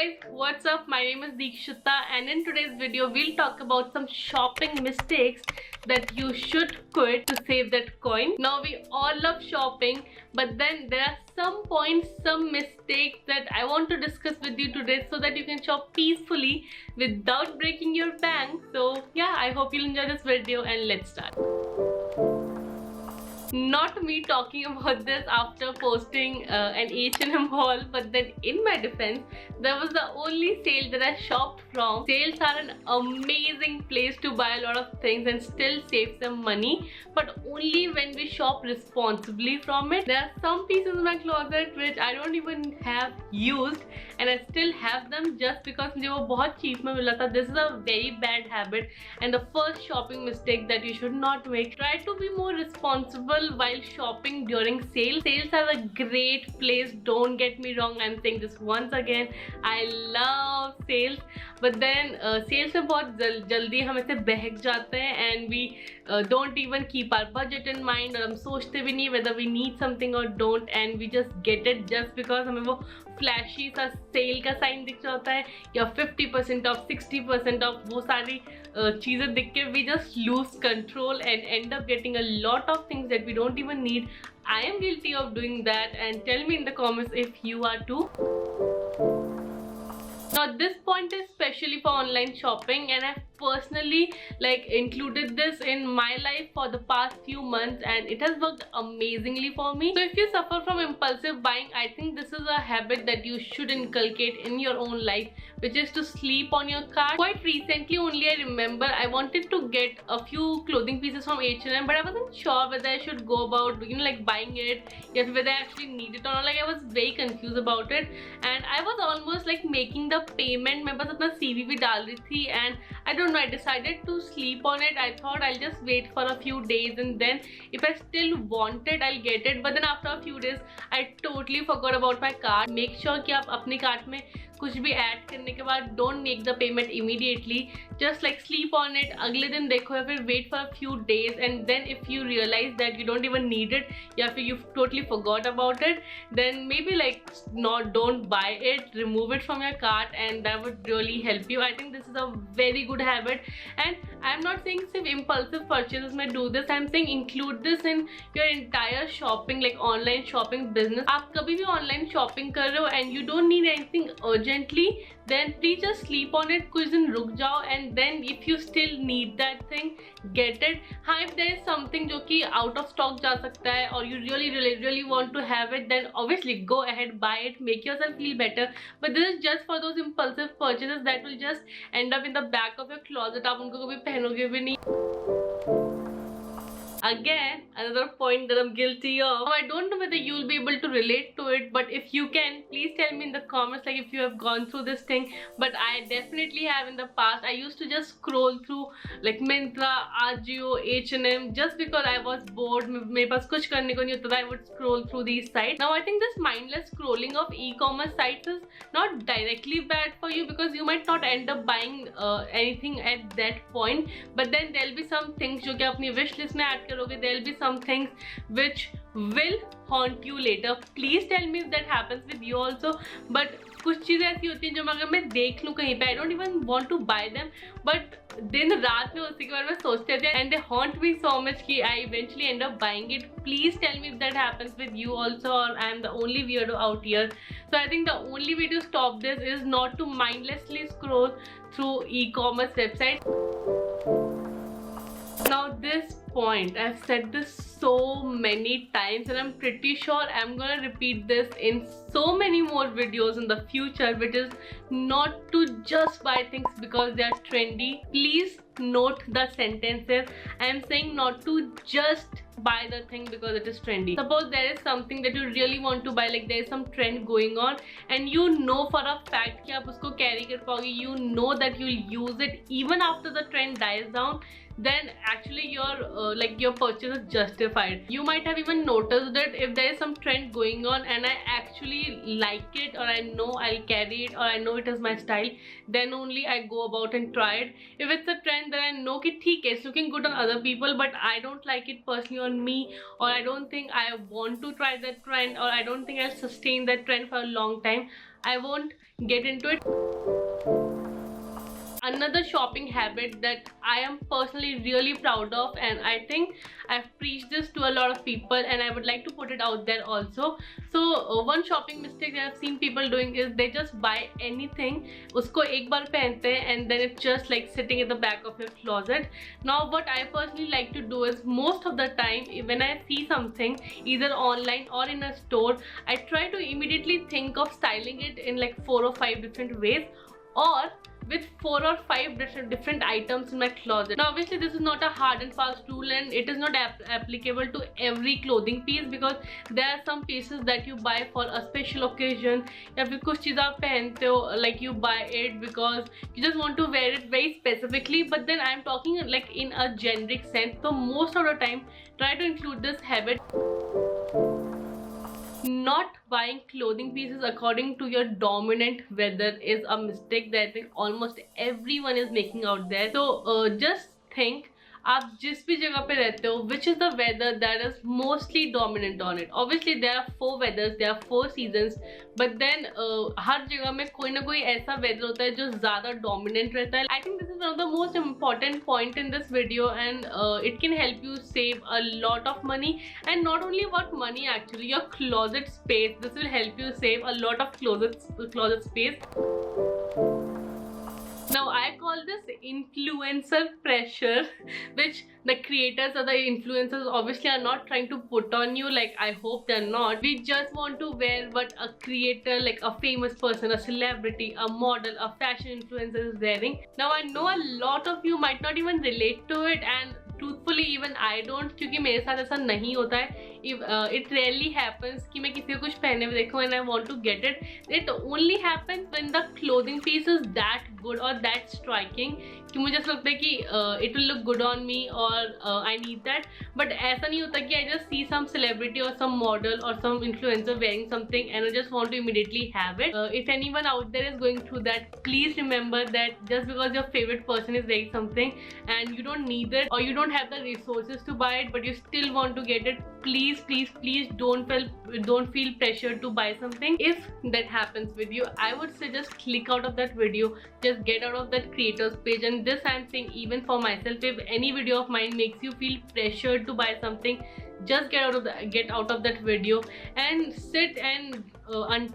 guys, what's up? My name is Deekshita and in today's video we'll talk about some shopping mistakes that you should quit to save that coin. Now we all love shopping, but then there are some points, some mistakes that I want to discuss with you today so that you can shop peacefully without breaking your bank. So yeah, I hope you'll enjoy this video and let's start. Not me talking about this after posting an H&M haul, but then in my defense, that was the only sale that I shopped from. Sales are an amazing place to buy a lot of things and still save some money, but only when we shop responsibly from it. There are some pieces in my closet which I don't even have used and I still have them just because मुझे वो बहुत cheap में मिला था. This is a very bad habit and the first shopping mistake that you should not make. Try to be more responsible while shopping during sales. Sales are a great place, don't get me wrong. I'm saying this once again, I love sales, but then sales में बहुत जल्दी हम ऐसे बहक जाते हैं and we don't even keep our budget in mind और हम सोचते भी नहीं whether we need something or don't and we just get it just because हमें वो फ्लैशी सा सेल का साइन दिख जाता है या 50% ऑफ 60% ऑफ वो सारी चीज़ें दिख के we just lose control and end up getting a lot of things that we don't even need. I am guilty of doing that and tell me in the comments if you are too. Now this point is especially for online shopping and I've personally included this in my life for the past few months and it has worked amazingly for me. So if you suffer from impulsive buying, I think this is a habit that you should inculcate in your own life, which is to sleep on your cart. Quite recently only I remember I wanted to get a few clothing pieces from H&M, but I wasn't sure whether I should go about buying it, yet whether I actually need it or not. I was very confused about it and I was almost making the payment. मैं बस अपना CV भी डाल रही थी and I don't know, I decided to sleep on it. I thought I'll just wait for a few days and then if I still want it, I'll get it. But then after a few days, I totally forgot about my cart. Make sure कि आप अपनी cart में कुछ भी add करने के बाद don't make the payment immediately. Just sleep on it. अगले दिन देखो या फिर wait for a few days and then if you realize that you don't even need it या फिर you totally forgot about it, then maybe don't buy it, remove it from your cart and that would really help you. I think this is a very good habit and I'm not saying सिर्फ impulsive purchases में do this. I'm saying include this in your entire shopping, online shopping business. आप कभी भी online shopping कर रहे हो and you don't need anything urgently, then please just sleep on it. कुछ दिन रुक जाओ and then if you still need that thing, get it. हाँ, if there is something जो कि out of stock जा सकता है और you really want to have it, then obviously go ahead, buy it, make yourself feel better. But this is just for those impulsive purchases that will just end up in the back of your closet. आप उनको कभी पहनोगे भी नहीं. Again, another point that I'm guilty of. I don't know whether you'll be able to relate to it, but if you can, please tell me in the comments if you have gone through this thing. But I definitely have in the past. I used to just scroll through Myntra, Ajio, H&M just because I was bored. मेरे पास कुछ करने को नहीं होता था. I would scroll through these sites. Now I think this mindless scrolling of e-commerce sites is not directly bad for you because you might not end up buying anything at that point. But then there'll be some things जो कि अपनी wish list में add करोगे. There'll be some things which will haunt you later. Please tell me if that happens with you also. But कुछ चीज़ें ऐसी होती हैं जो अगर मैं देख लूँ कहीं पे, I don't even want to buy them, but दिन रात में उसी के बारे में सोचते थे and they haunt me so much कि I eventually end up buying it. Please tell me if that happens with you also or I am the only weirdo out here. So I think the only way to stop this is not to mindlessly scroll through e-commerce websites. Now this point, I've said this so many times and I'm pretty sure I'm gonna repeat this in so many more videos in the future, which is not to just buy things because they are trendy. Please note the sentences. I am saying not to just buy the thing because it is trendy. Suppose there is something that you really want to buy, there is some trend going on and you know for a fact कि आप उसको carry कर पाओगे, you know that you'll use it even after the trend dies down, then actually your purchase is justified. You might have even noticed that if there is some trend going on and I actually like it, or I know I'll carry it, or I know it is my style, then only I go about and try it. If it's a trend that I know कि ठीक है, it's looking good on other people, but I don't like it personally on me, or I don't think I want to try that trend, or I don't think I'll sustain that trend for a long time, I won't get into it. Another shopping habit that I am personally really proud of, and I think I've preached this to a lot of people, and I would like to put it out there also. So one shopping mistake that I've seen people doing is they just buy anything, usko ek baar pehnte hain, and then it's just like sitting at the back of your closet. Now what I personally like to do is, most of the time when I see something either online or in a store, I try to immediately think of styling it in like 4 or 5 different ways, or with 4 or 5 different items in my closet. Now obviously this is not a hard and fast rule, and it is not applicable to every clothing piece, because there are some pieces that you buy for a special occasion, या फिर कुछ चीज़ आप पहनते हो, like you buy it because you just want to wear it very specifically, but then I'm talking like in a generic sense. So most of the time try to include this habit. Not buying clothing pieces according to your dominant weather is a mistake that I think almost everyone is making out there. So just think, आप जिस भी जगह पे रहते हो, which is the weather that is mostly dominant on it. Obviously there are 4 weathers, there are 4 seasons, but then हर जगह में कोई ना कोई ऐसा weather होता है जो ज़्यादा dominant रहता है. I think this is one of the most important point in this video, and it can help you save a lot of money, and not only about money, actually your closet space. This will help you save a lot of closet space. Now I call this influencer pressure, which the creators or the influencers obviously are not trying to put on you. Like, I hope they're not. We just want to wear what a creator, like a famous person, a celebrity, a model, a fashion influencer is wearing. Now I know a lot of you might not even relate to it, and truthfully even I don't, क्योंकि मेरे साथ ऐसा नहीं होता है. It rarely happens कि मैं किसी को कुछ पहने हुए देखूं and I want to get it. It only happens when the clothing piece is that good or that striking कि मुझे ऐसा लगता है कि it will look good on me, or I need that. But ऐसा नहीं होता कि I just see some celebrity or some model or some influencer wearing something and I just want to immediately have it. If anyone out there is going through that, please remember that just because your favorite person is wearing something and you don't need it, or you don't have the resources to buy it, but you still want to get it, please don't feel pressure to buy something. If that happens with you, I would say just click out of that video, just get out of that creators page. And this I'm saying even for myself, if any video of mine makes you feel pressured to buy something, just get out of that video and sit and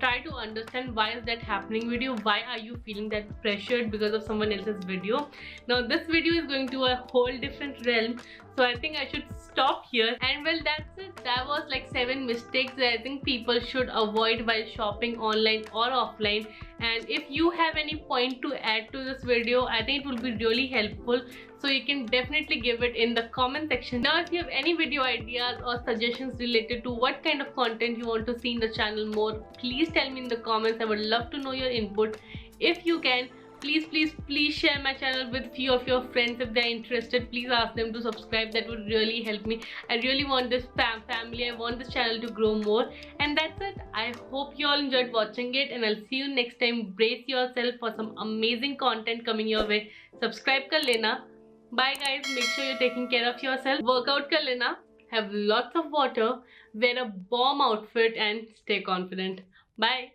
try to understand why is that happening with you. Why are you feeling that pressured because of someone else's video? Now this video is going to a whole different realm, so I think I should stop here. And well, that's it. That was like 7 mistakes that I think people should avoid while shopping online or offline. And if you have any point to add to this video, I think it will be really helpful, so you can definitely give it in the comment section. Now if you have any video ideas or suggestions related to what kind of content you want to see in the channel more, please tell me in the comments. I would love to know your input. If you can, please share my channel with few of your friends. If they're interested, please ask them to subscribe. That would really help me. I really want this family, I want this channel to grow more. And that's it. I hope you all enjoyed watching it, and I'll see you next time. Brace yourself for some amazing content coming your way. Subscribe kar lena. Bye guys, make sure you're taking care of yourself. Work out kar lena. Have lots of water. Wear a bomb outfit and stay confident. Bye.